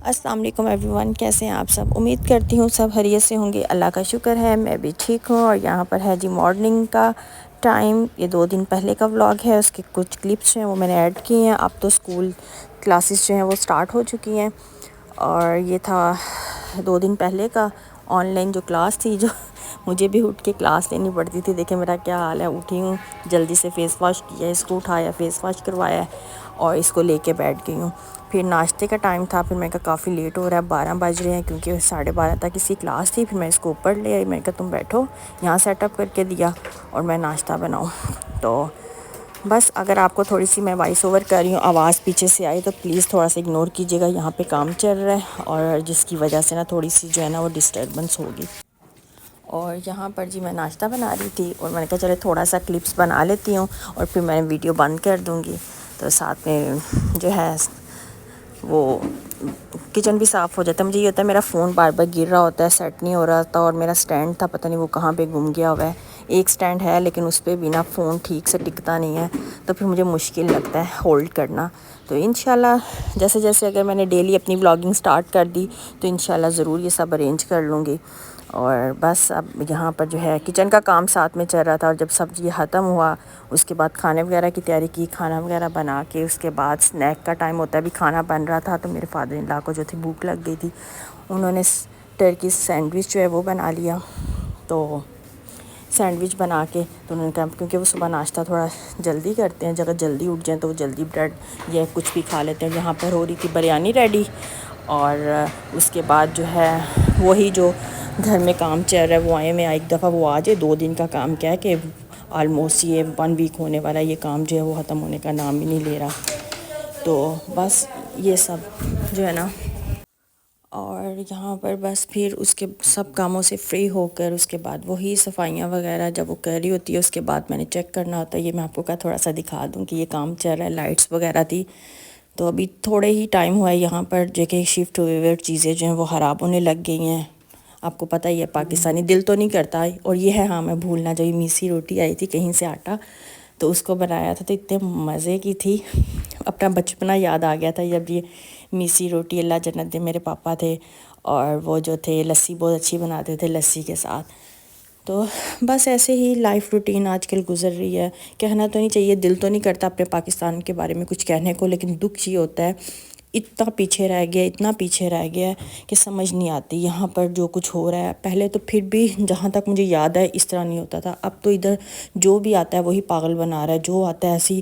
السلام علیکم every one, کیسے ہیں آپ سب؟ امید کرتی ہوں سب خیریت سے ہوں گے، اللہ کا شکر ہے میں بھی ٹھیک ہوں۔ اور یہاں پر ہے جی مارننگ کا ٹائم، یہ 2 دن پہلے کا ولاگ ہے، اس کے کچھ کلپس ہیں وہ میں نے ایڈ کی ہیں۔ اب تو اسکول کلاسز جو ہیں وہ سٹارٹ ہو چکی ہیں، اور یہ تھا 2 دن پہلے کا آن لائن جو کلاس تھی، جو مجھے بھی اٹھ کے کلاس لینی پڑتی تھی۔ دیکھیں میرا کیا حال ہے، اٹھی ہوں جلدی سے، فیس واش کیا، اس کو اٹھایا، فیس واش کروایا اور اس کو لے کے بیٹھ گئی ہوں۔ پھر ناشتے کا ٹائم تھا، پھر میں کہا کافی لیٹ ہو رہا ہے، 12 بج رہے ہیں، کیونکہ 12:30 تک اس کی کلاس تھی۔ پھر میں اس کو اوپر لے آئی، میں کہا تم بیٹھو، یہاں سیٹ اپ کر کے دیا اور میں ناشتہ بناؤں۔ تو بس اگر آپ کو تھوڑی سی میں وائس اوور کر رہی ہوں، آواز پیچھے سے آئی تو پلیز تھوڑا سا اگنور کیجیے گا، یہاں پہ کام چل رہا ہے اور جس کی وجہ سے نا تھوڑی سی جو ہے نا وہ ڈسٹربنس ہوگی۔ اور یہاں پر جی میں ناشتہ بنا رہی تھی، اور میں نے کہا چلے تھوڑا سا کلپس بنا لیتی ہوں اور پھر میں ویڈیو بند کر دوں گی، تو ساتھ میں جو ہے وہ کچن بھی صاف ہو جاتا ہے۔ مجھے یہ ہوتا ہے میرا فون بار بار گر رہا ہوتا ہے، سیٹ نہیں ہو رہا تھا، اور میرا سٹینڈ تھا پتہ نہیں وہ کہاں پہ گم گیا ہوا ہے۔ ایک سٹینڈ ہے لیکن اس پہ بنا فون ٹھیک سے ٹکتا نہیں ہے، تو پھر مجھے مشکل لگتا ہے ہولڈ کرنا۔ تو انشاءاللہ جیسے جیسے اگر میں نے ڈیلی اپنی بلاگنگ سٹارٹ کر دی تو انشاءاللہ ضرور یہ سب ارینج کر لوں گی۔ اور بس اب یہاں پر جو ہے کچن کا کام ساتھ میں چل رہا تھا، اور جب سبزی ختم ہوا اس کے بعد کھانے وغیرہ کی تیاری کی، کھانا وغیرہ بنا کے اس کے بعد سنیک کا ٹائم ہوتا ہے، ابھی کھانا بن رہا تھا تو میرے فادر ان لا کو جو تھی بھوک لگ گئی تھی، انہوں نے ٹرکی سینڈوچ جو ہے وہ بنا لیا۔ تو سینڈوچ بنا کے تو انہوں نے کہا کیونکہ وہ صبح ناشتہ تھوڑا جلدی کرتے ہیں، اگر جلدی اٹھ جائیں تو وہ جلدی بریڈ یا کچھ بھی کھا لیتے ہیں۔ یہاں پر ہو رہی تھی بریانی ریڈی، اور اس کے بعد جو ہے وہی جو گھر میں کام چل رہا ہے وہ آئے، میں ایک دفعہ وہ آ جائے، 2 دن کا کام کیا ہے کہ آلموسٹ یہ 1 ویک ہونے والا ہے، یہ کام جو ہے وہ ختم ہونے کا نام ہی نہیں لے رہا۔ تو بس یہ سب جو ہے نا، اور یہاں پر بس پھر اس کے سب کاموں سے فری ہو کر اس کے بعد وہی صفائیاں وغیرہ جب وہ کر رہی ہوتی ہے، اس کے بعد میں نے چیک کرنا ہوتا ہے۔ یہ میں آپ کو کہا تھوڑا سا دکھا دوں کہ یہ کام چل رہا ہے، لائٹس وغیرہ تھی تو ابھی تھوڑے ہی ٹائم ہوا ہے، یہاں پر جو کہ شفٹ ہوئے ہوئے چیزیں جو ہیں وہ خراب ہونے لگ گئی ہیں۔ آپ کو پتہ ہی ہے پاکستانی دل تو نہیں کرتا، اور یہ ہے ہاں میں بھولنا، جب میسی روٹی آئی تھی کہیں سے آٹا تو اس کو بنایا تھا تو اتنے مزے کی تھی، اپنا بچپنا یاد آ گیا تھا جب یہ میسی روٹی، اللہ جنت دے، میرے پاپا تھے اور وہ جو تھے لسی بہت اچھی بناتے تھے لسی کے ساتھ۔ تو بس ایسے ہی لائف روٹین آج کل گزر رہی ہے۔ کہنا تو نہیں چاہیے، دل تو نہیں کرتا اپنے پاکستان کے بارے میں کچھ کہنے کو، لیکن دکھ یہ ہوتا ہے اتنا پیچھے رہ گیا، اتنا پیچھے رہ گیا ہے کہ سمجھ نہیں آتی یہاں پر جو کچھ ہو رہا ہے۔ پہلے تو پھر بھی جہاں تک مجھے یاد ہے اس طرح نہیں ہوتا تھا، اب تو ادھر جو بھی آتا ہے وہی پاگل بنا رہا ہے، جو آتا ہے ایسی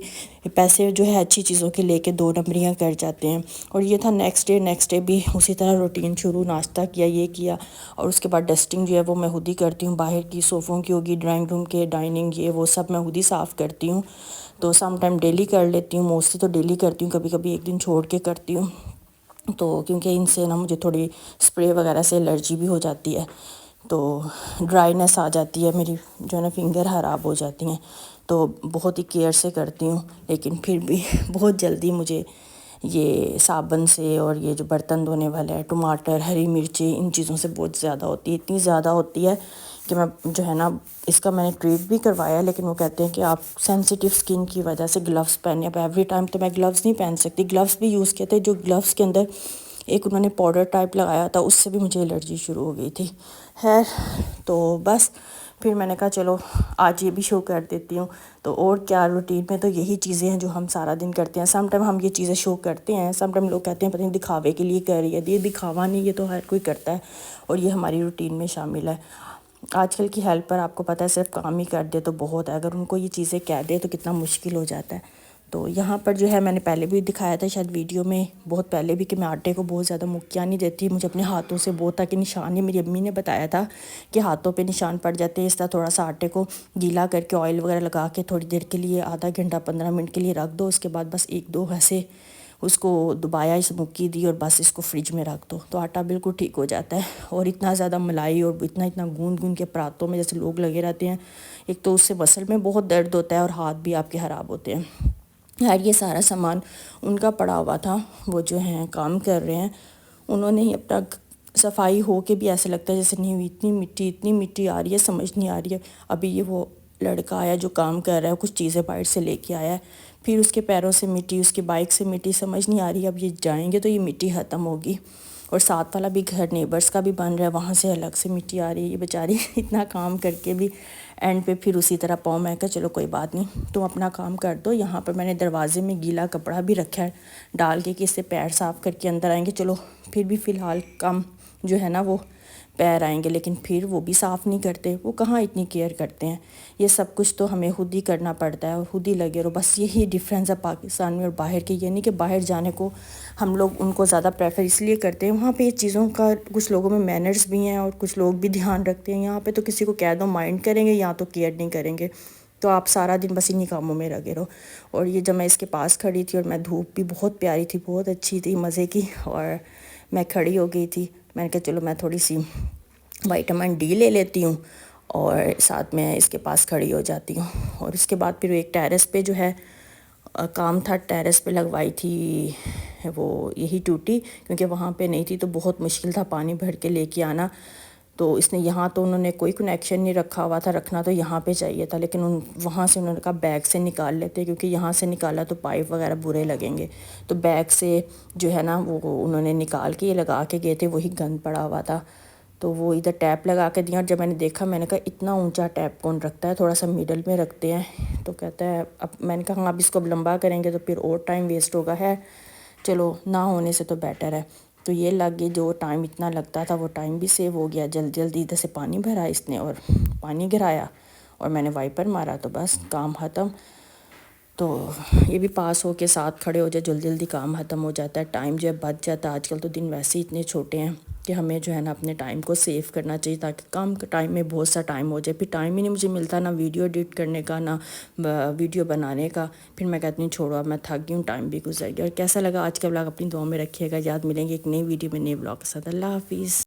پیسے جو ہے اچھی چیزوں کے لے کے 2 نمبریاں کر جاتے ہیں۔ اور یہ تھا نیکسٹ ڈے بھی اسی طرح روٹین شروع، ناشتہ کیا، یہ کیا، اور اس کے بعد ڈسٹنگ جو ہے وہ میں خود ہی کرتی ہوں، باہر کی صوفوں کی ہوگی، ڈرائنگ روم کے، ڈائننگ، یہ وہ سب میں خود ہی صاف کرتی ہوں۔ تو سم ٹائم ڈیلی کر لیتی ہوں، موسٹلی تو ڈیلی کرتی ہوں، کبھی کبھی ایک دن چھوڑ کے کرتی ہوں، تو کیونکہ ان سے نا مجھے تھوڑی اسپرے وغیرہ سے الرجی بھی ہو جاتی ہے، تو ڈرائینس آ جاتی ہے، میری جو ہے نا فنگر خراب ہو جاتی ہیں، تو بہت ہی کیئر سے کرتی ہوں۔ لیکن پھر بھی بہت جلدی مجھے یہ صابن سے اور یہ جو برتن دھونے والا ہے، ٹماٹر، ہری مرچی، ان چیزوں سے بہت زیادہ ہوتی ہے، اتنی زیادہ ہوتی ہے کہ میں جو ہے نا اس کا میں نے ٹریٹ بھی کروایا، لیکن وہ کہتے ہیں کہ آپ سینسیٹیو اسکن کی وجہ سے گلوز پہنے۔ اب ایوری ٹائم تو میں گلوز نہیں پہن سکتی، گلوز بھی یوز کیے تھے، جو گلوز کے اندر ایک انہوں نے پاؤڈر ٹائپ لگایا تھا، اس سے بھی مجھے الرجی شروع ہو گئی تھی۔ خیر تو بس پھر میں نے کہا چلو آج یہ بھی شو کر دیتی ہوں۔ تو اور کیا، روٹین میں تو یہی چیزیں ہیں جو ہم سارا دن کرتے ہیں۔ سم ٹائم ہم یہ چیزیں شو کرتے ہیں، سم ٹائم لوگ کہتے ہیں پتہ نہیں دکھاوے کے لیے کر رہی ہے، یہ دکھاوا نہیں، یہ تو ہر کوئی کرتا ہے اور یہ ہماری روٹین میں شامل ہے۔ آج کل کی ہیلپر آپ کو پتہ ہے صرف کام ہی کر دے تو بہت ہے، اگر ان کو یہ چیزیں کہہ دے تو کتنا مشکل ہو جاتا ہے۔ تو یہاں پر جو ہے میں نے پہلے بھی دکھایا تھا شاید ویڈیو میں، بہت پہلے بھی، کہ میں آٹے کو بہت زیادہ مکیا نہیں دیتی، مجھے اپنے ہاتھوں سے بہت تاکہ نشان، یہ میری امی نے بتایا تھا کہ ہاتھوں پہ نشان پڑ جاتے ہیں، اس طرح تھوڑا سا آٹے کو گیلا کر کے آئل وغیرہ لگا کے تھوڑی دیر کے لیے، آدھا گھنٹہ 15 منٹ کے لیے رکھ دو، اس کے بعد بس 1-2 ایسے اس کو دبایا، اس مکی دی اور بس اس کو فریج میں رکھ دو تو آٹا بالکل ٹھیک ہو جاتا ہے۔ اور اتنا زیادہ ملائی اور اتنا گوند کے پراتوں میں جیسے لوگ لگے رہتے ہیں، ایک تو اس سے مسل میں بہت درد ہوتا ہے اور ہاتھ بھی آپ کے خراب ہوتے ہیں۔ یار یہ سارا سامان ان کا پڑا ہوا تھا، وہ جو ہیں کام کر رہے ہیں، انہوں نے ہی اپنا صفائی ہو کے بھی ایسے لگتا ہے جیسے نہیں ہوئی، اتنی مٹی آ رہی ہے، سمجھ نہیں آ رہی ہے۔ ابھی یہ وہ لڑکا آیا جو کام کر رہا ہے، کچھ چیزیں باہر سے لے کے آیا ہے، پھر اس کے پیروں سے مٹی، اس کی بائک سے مٹی، سمجھ نہیں آ رہی اب یہ جائیں گے تو یہ مٹی ختم ہوگی۔ اور ساتھ والا بھی گھر نیبرس کا بھی بن رہا ہے، وہاں سے الگ سے مٹی آ رہی ہے، یہ بیچاری اتنا کام کر کے بھی اینڈ پہ پھر اسی طرح پاؤں، میں کہا چلو کوئی بات نہیں تم اپنا کام کر دو. یہاں پر میں نے دروازے میں گیلا کپڑا بھی رکھا ہے ڈال کے کہ اس سے پیر صاف کر کے اندر آئیں گے. چلو پھر بھی فی الحال کم جو ہے نا وہ پیر آئیں گے، لیکن پھر وہ بھی صاف نہیں کرتے، وہ کہاں اتنی کیئر کرتے ہیں. یہ سب کچھ تو ہمیں خود ہی کرنا پڑتا ہے اور خود ہی لگے رہو. بس یہی ڈفرینس ہے پاکستان میں اور باہر کے، یہ نہیں کہ باہر جانے کو ہم لوگ ان کو زیادہ پریفر اس لیے کرتے ہیں، وہاں پہ یہ چیزوں کا کچھ لوگوں میں مینرز بھی ہیں اور کچھ لوگ بھی دھیان رکھتے ہیں. یہاں پہ تو کسی کو کہہ دو مائنڈ کریں گے یا تو کیئر نہیں کریں گے، تو آپ سارا دن بس انہی کاموں میں لگے رہو. اور یہ جب میں اس کے پاس کھڑی تھی اور میں دھوپ بھی بہت پیاری تھی، بہت اچھی تھی، مزے کی، اور میں کھڑی ہو گئی تھی. میں نے کہا چلو میں تھوڑی سی وائٹامن ڈی لے لیتی ہوں اور ساتھ میں اس کے پاس کھڑی ہو جاتی ہوں. اور اس کے بعد پھر ایک ٹیرس پہ جو ہے کام تھا، ٹیرس پہ لگوائی تھی وہ یہی ٹوٹی، کیونکہ وہاں پہ نہیں تھی تو بہت مشکل تھا پانی بھر کے لے کے آنا. تو اس نے یہاں تو انہوں نے کوئی کنیکشن نہیں رکھا ہوا تھا، رکھنا تو یہاں پہ چاہیے تھا، لیکن وہاں سے انہوں نے کہا بیگ سے نکال لیتے، کیونکہ یہاں سے نکالا تو پائپ وغیرہ برے لگیں گے. تو بیگ سے جو ہے نا وہ انہوں نے نکال کے یہ لگا کے گئے تھے، وہی گند پڑا ہوا تھا. تو وہ ادھر ٹیپ لگا کے دیا، اور جب میں نے دیکھا میں نے کہا اتنا اونچا ٹیپ کون رکھتا ہے، تھوڑا سا میڈل میں رکھتے ہیں. تو کہتا ہے اب، میں نے کہا ہاں اب اس کو اب لمبا کریں گے تو پھر اور ٹائم ویسٹ ہوگا، ہے چلو نہ ہونے سے تو بیٹر ہے. تو یہ لگ گئی، جو ٹائم اتنا لگتا تھا وہ ٹائم بھی سیو ہو گیا. جلدی جلدی ادھر سے پانی بھرا اس نے اور پانی گرایا اور میں نے وائپر مارا تو بس کام ختم. تو یہ بھی پاس ہو کے ساتھ کھڑے ہو جائے، جلدی جلدی کام ختم ہو جاتا ہے، ٹائم جو ہے بچ جاتا ہے. آج کل تو دن ویسے ہی اتنے چھوٹے ہیں کہ ہمیں جو ہے نا اپنے ٹائم کو سیو کرنا چاہیے تاکہ کم ٹائم میں بہت سا ٹائم ہو جائے. پھر ٹائم ہی نہیں مجھے ملتا نہ ویڈیو ایڈٹ کرنے کا، نہ ویڈیو بنانے کا. پھر میں کہتی ہوں چھوڑو اب میں تھک گئی ہوں، ٹائم بھی گزر گیا. اور کیسا لگا آج کا ولاگ اپنی دعاؤں میں رکھیے گا. یاد ملیں گے ایک نئی ویڈیو میں، نئے ولاگ کے ساتھ. اللہ حافظ.